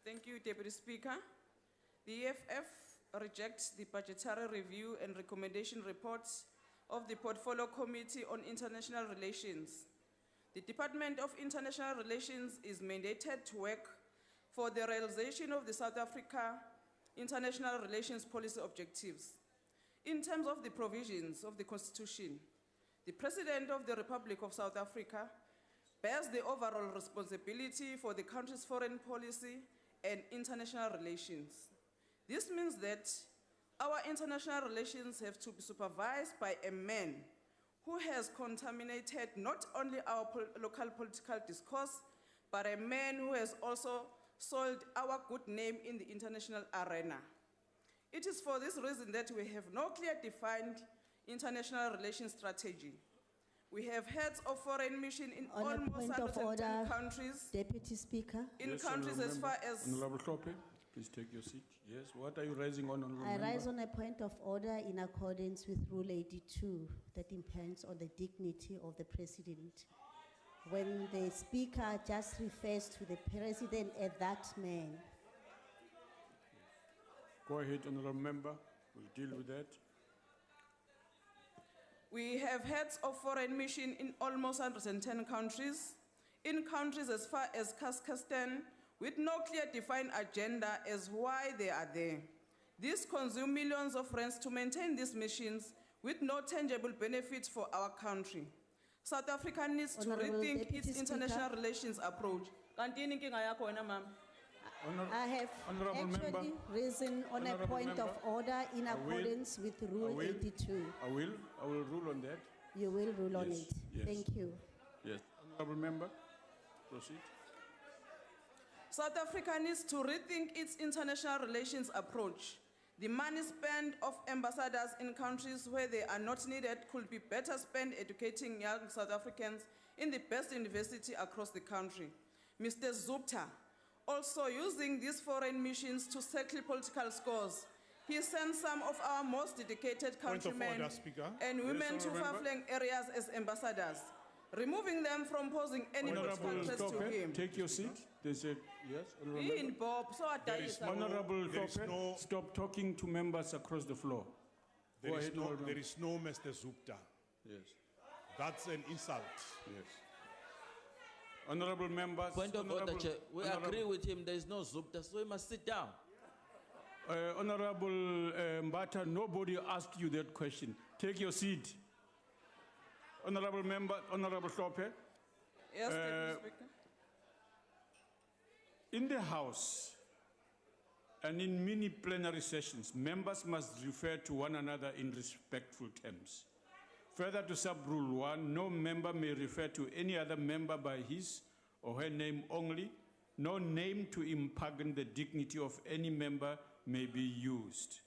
Thank you, Deputy Speaker. The EFF rejects the budgetary review and recommendation reports of the Portfolio Committee on International Relations. The Department of International Relations is mandated to work for the realization of the South Africa international relations policy objectives. In terms of the provisions of the Constitution, the President of the Republic of South Africa bears the overall responsibility for the country's foreign policy and international relations. This means that our international relations have to be supervised by a man who has contaminated not only our local political discourse, but a man who has also soiled our good name in the international arena. It is for this reason that we have no clear defined international relations strategy. We have heads of foreign mission in almost 110 countries. Deputy Speaker. In countries as far as... Honorable Klope, please take your seat. Yes, what are you raising on? I rise on a point of order in accordance with Rule 82 that depends on the dignity of the President. When the Speaker just refers to the President as that man. Go ahead, Honorable Member. We'll deal with that. We have heads of foreign mission in almost 110 countries, in countries as far as Kazakhstan, with no clear defined agenda as why they are there. This consumes millions of rands to maintain these missions with no tangible benefits for our country. South Africa needs to rethink its international relations approach. I have actually risen on a point of order in accordance with Rule 82. I will rule on that. You will rule on it. Yes. Thank you. Yes. Honorable Member, proceed. South Africa needs to rethink its international relations approach. The money spent of ambassadors in countries where they are not needed could be better spent educating young South Africans in the best university across the country. Mr. Zupta, also using these foreign missions to settle political scores, he sent some of our most dedicated countrymen and women to far-flung areas as ambassadors, removing them from posing any political threats to him. Take your seat. There's a yes. Honorable Klope, stop talking to members across the floor. There is no Mr. Zupta. Yes. That's an insult. Yes. Honorable members. Point of order, Chair. We agree with him. There is no Zupta, so he must sit down. Honorable Mbata, nobody asked you that question. Take your seat. Honorable Member, Honorable Klope. Yes, Deputy Speaker. In the House and in many plenary sessions, members must refer to one another in respectful terms. Further to Sub-Rule 1, no member may refer to any other member by his or her name only. No name to impugn the dignity of any member may be used.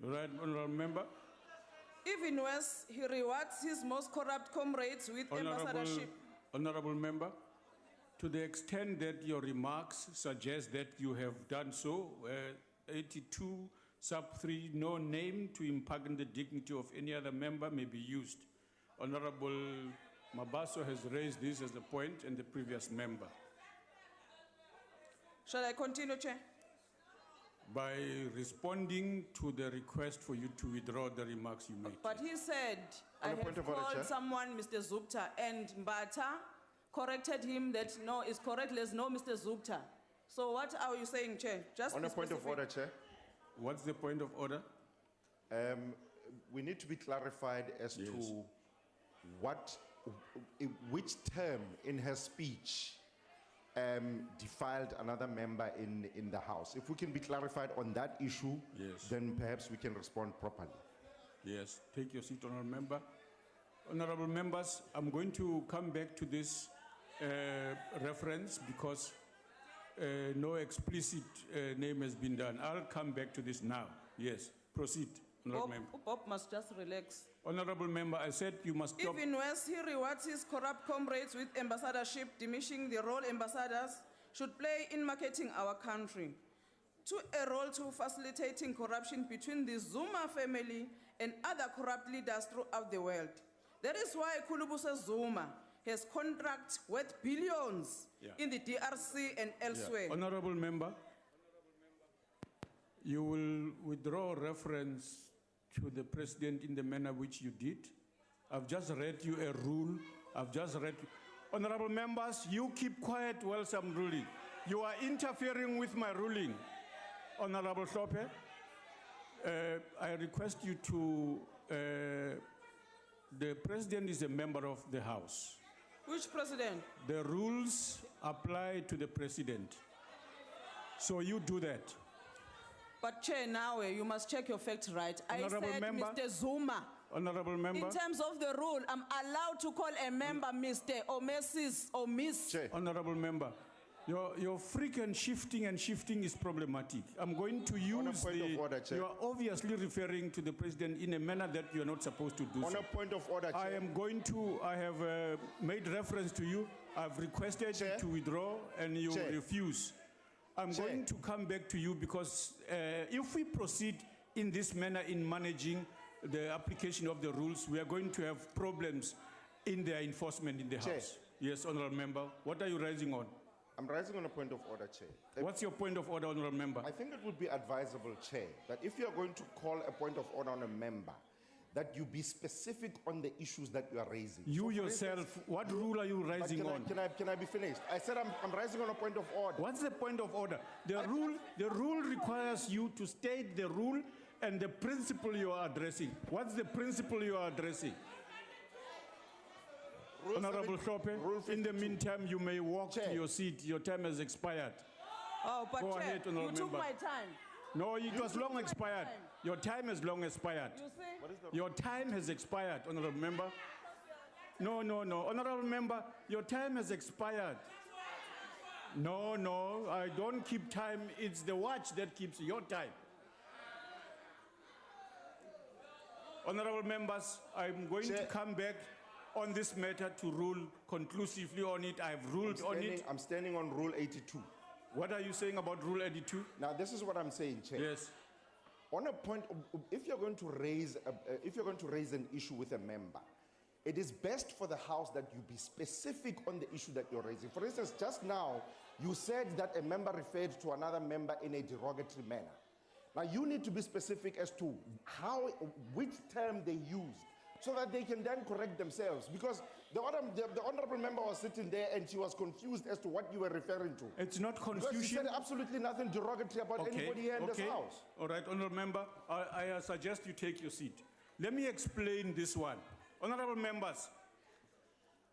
Right, Honorable Member? Even worse, he rewards his most corrupt comrades with ambassadorship. Honorable Member, to the extent that your remarks suggest that you have done so, 82 sub 3, no name to impugn the dignity of any other member may be used. Honorable Mabaso has raised this as a point, and the previous member. Shall I continue, Chair? By responding to the request for you to withdraw the remarks you made. But he said, I have called someone Mr. Zupta, and Mbata corrected him that no, it's correct, there's no Mr. Zupta. So what are you saying, Chair? Just on a point of order, Chair. What's the point of order? We need to be clarified as to which term in her speech defiled another member in the House. If we can be clarified on that issue, then perhaps we can respond properly. Yes, take your seat, Honorable Member. Honorable Members, I'm going to come back to this reference because no explicit name has been done. I'll come back to this now. Yes, proceed, Honorable Member. Bob must just relax. Honorable Member, I said you must stop. Even worse, he rewards his corrupt comrades with ambassadorship, diminishing the role ambassadors should play in marketing our country, to a role to facilitating corruption between the Zuma family and other corrupt leaders throughout the world. That is why Kulubuse Zuma has contracts worth billions Yeah. in the DRC and elsewhere. Honorable member, you will withdraw reference to the president in the manner which you did. I've just read you a rule. I've just read. Honorable members, you keep quiet whilst I'm ruling. You are interfering with my ruling. Honorable Hlope, I request you to, the president is a member of the House. Which president? The rules apply to the president. So you do that. But Chair, now you must check your facts right. Honorable I said member. Mr. Zuma. Honorable member. In terms of the rule, I'm allowed to call a member Mr. or Mrs. or Miss. Chair. Honorable member, your frequent shifting is problematic. I'm going to use point of order, Chair. You are obviously referring to the president in a manner that you are not supposed to do On so. a point of order, Chair. I have made reference to you. I've requested Chair. you to withdraw and you Chair. refuse. I'm Chair. going to come back to you because if we proceed in this manner in managing the application of the rules, we are going to have problems in their enforcement in the Chair. House. Yes, honorable member. What are you raising on? I'm rising on a point of order, Chair. What's your point of order, honorable member? I think it would be advisable, Chair, that if you are going to call a point of order on a member, that you be specific on the issues that you are raising. You So, for yourself, instance, what rule are you but rising can I- on? Can I be finished? I said I'm rising on a point of order. What's the point of order? The rule requires you to state the rule and the principle you are addressing. What's the principle you are addressing? Rule Honorable 7 Rule Hlope, in the 52. meantime, you may walk Chair. to your seat. Your time has expired. Oh, but Go Chair, ahead, you honorable took member. my time. No, it was long my expired. time. Your time has long expired. You see? Your time has expired, honorable member. No. Honorable member, your time has expired. No, I don't keep time. It's the watch that keeps your time. Honorable members, I'm going to Chair. come back on this matter to rule conclusively on it. I've ruled on it. I'm standing on Rule 82. What are you saying about Rule 82? Now, this is what I'm saying, Chair. Yes. On a point, if you're going to raise an issue with a member, it is best for the House that you be specific on the issue that you're raising. For instance, just now, you said that a member referred to another member in a derogatory manner. Now, you need to be specific as to which term they used, so that they can then correct themselves. Because the honorable member was sitting there and she was confused as to what you were referring to. It's not Because she confusion. said absolutely nothing derogatory about anybody here in this House. All right, honorable member, I suggest you take your seat. Let me explain this one. Honorable members,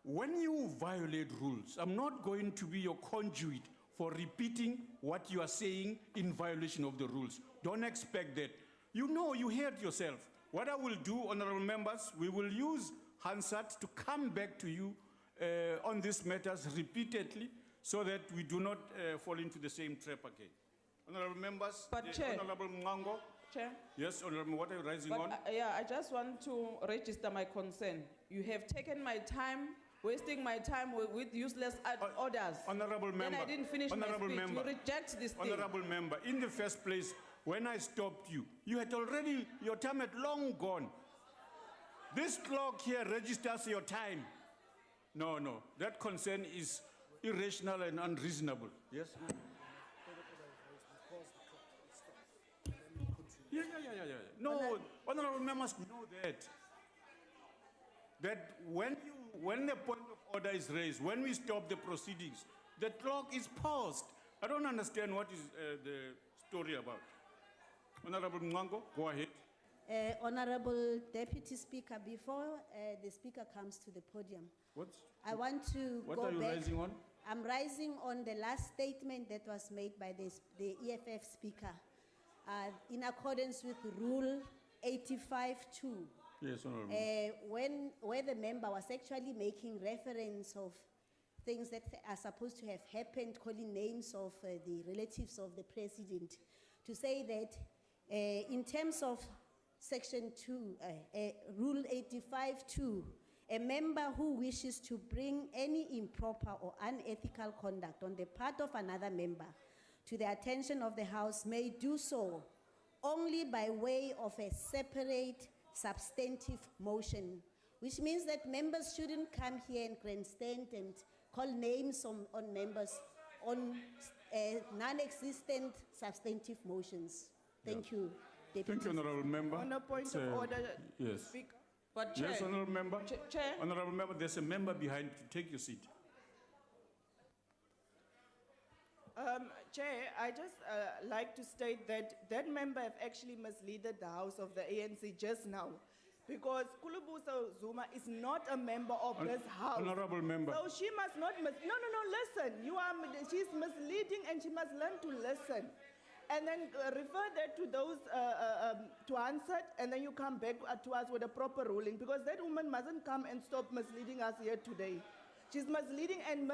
when you violate rules, I'm not going to be your conduit for repeating what you are saying in violation of the rules. Don't expect that. You know, you heard yourself. What I will do, honorable members, we will use Hansard to come back to you on these matters repeatedly so that we do not fall into the same trap again. Honorable members, But the Chair. Honorable Mngango. Chair? Yes, honorable, what are you raising But on? I just want to register my concern. You have taken my time, wasting my time with useless orders. Honorable member. Then I didn't finish Honorable my speech. member. You reject this thing. Honorable member, in the first place, when I stopped you, you had already, your time had long gone. This clock here registers your time. No, that concern is irrational and unreasonable. Yes? Yeah. No, honorable members know that when the point of order is raised, when we stop the proceedings, the clock is paused. I don't understand what is the story about. Honorable Mngango, go ahead. Honorable Deputy Speaker, before the Speaker comes to the podium, I want to What go are you back. raising on? I'm rising on the last statement that was made by the EFF Speaker in accordance with Rule 85(2). Yes, honorable. Where the member was actually making reference of things that are supposed to have happened, calling names of the relatives of the president, to say that in terms of Section 2, Rule 85(2), a member who wishes to bring any improper or unethical conduct on the part of another member to the attention of the House may do so only by way of a separate substantive motion which means that members shouldn't come here and grandstand and call names on members on non-existent substantive motions. Thank you, Deputy. Thank you, Honorable Member. On a point It's, of order, Yes. Speaker. But Chair. Yes, Honorable Member. Chair. Honorable Member, there's a member behind you. Take your seat. Chair, I just like to state that that member have actually misleaded the House of the ANC just now, because Kulubusa Zuma is not a member of this House. Honorable Member. So she must not no, listen. She's misleading and she must learn to listen. And then refer that to those to answer it, and then you come back to us with a proper ruling, because that woman mustn't come and stop misleading us here today. She's misleading and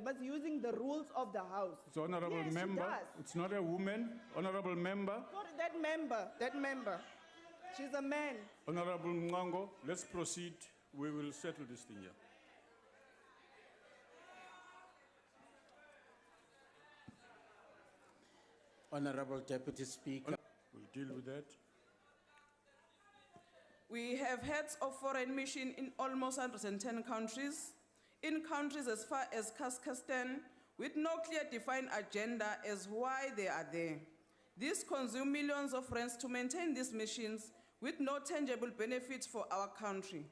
misusing the rules of the House. So, Honorable Yes, she Member, does. it's not a woman. Honorable Member. Not that member. She's a man. Honorable Mngango, let's proceed. We will settle this thing here. Honorable Deputy Speaker. We'll deal with that. We have heads of foreign mission in almost 110 countries, in countries as far as Kazakhstan, with no clear defined agenda as why they are there. This consumes millions of rands to maintain these missions with no tangible benefits for our country.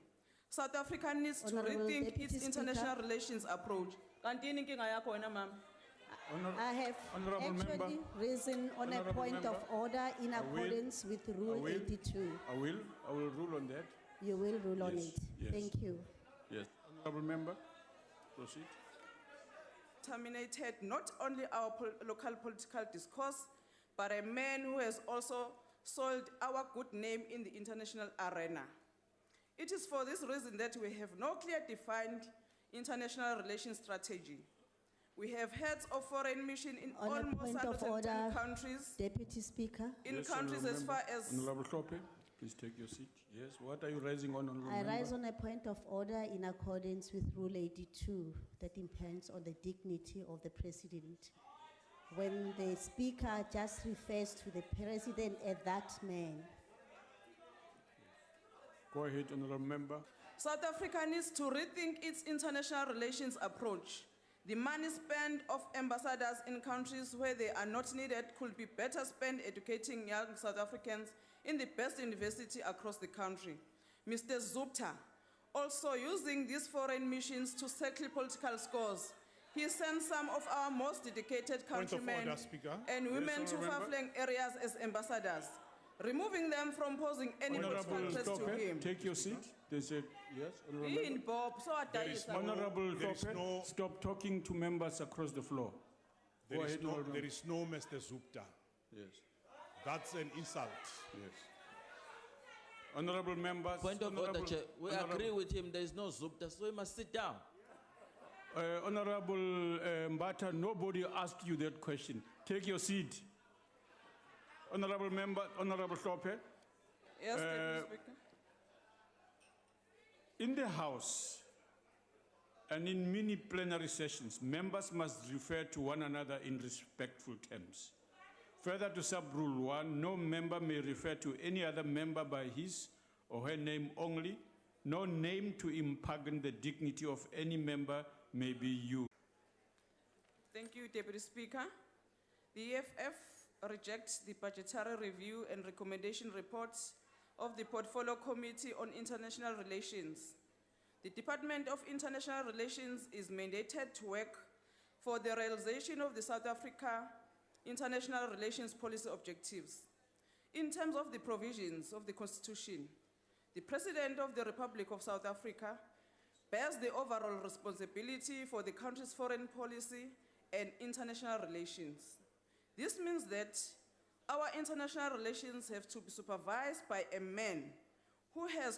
South Africa needs to Honorable rethink Deputy its international Speaker. relations approach. Kantini inkinga yakho wena, ma'am. I have Honorable actually Member. risen on a Honorable point of Member. order in will. accordance with I Rule will. 82. I will rule on that. You will rule on Yes, it. yes. Thank you. Yes. Honorable Member, proceed. Terminated not only our local political discourse, but a man who has also soiled our good name in the international arena. It is for this reason that we have no clear defined international relations strategy. We have heads of foreign mission in On a almost point of 110 order, countries, Deputy Speaker, in Yes, countries Honorable as far Member. as Honorable Klope, please take your seat. Yes, what are you raising on, Honorable I Member? rise on a point of order in accordance with Rule 82 that impends on the dignity of the President. When the Speaker just refers to the President as that man, Go ahead, Honorable Member. South Africa needs to rethink its international relations approach. The money spent of ambassadors in countries where they are not needed could be better spent educating young South Africans in the best university across the country. Mr. Zupta, also using these foreign missions to settle political scores, he sent some of our most dedicated Point of countrymen order, Speaker. and women to Honourable Member. far-flung areas as ambassadors, removing them from posing any political Honorable threats to him. Klope, take your seat. There's a, yes, Honorable Member. In Bob, so I There is die. no- Honorable there is Klope, no- stop talking to members across the floor. Go There is ahead, no, Honorable there is no Mr. Zupta. Yes, That's an insult. yes. Honorable members. Point of order, honorable- Chair. We honorable- agree with him. There is no Zupta, so he must sit down. Honorable Mbata, nobody asked you that question. Take your seat. Honorable Member, Honorable Klope. Yes, Deputy Speaker. In the House and in many plenary sessions, members must refer to one another in respectful terms. Further to Sub-Rule 1, no member may refer to any other member by his or her name only. No name to impugn the dignity of any member may be used. Thank you, Deputy Speaker. The EFF rejects the budgetary review and recommendation reports of the Portfolio Committee on International Relations. The Department of International Relations is mandated to work for the realization of the South Africa international relations policy objectives. In terms of the provisions of the Constitution, the President of the Republic of South Africa bears the overall responsibility for the country's foreign policy and international relations. This means that our international relations have to be supervised by a man who has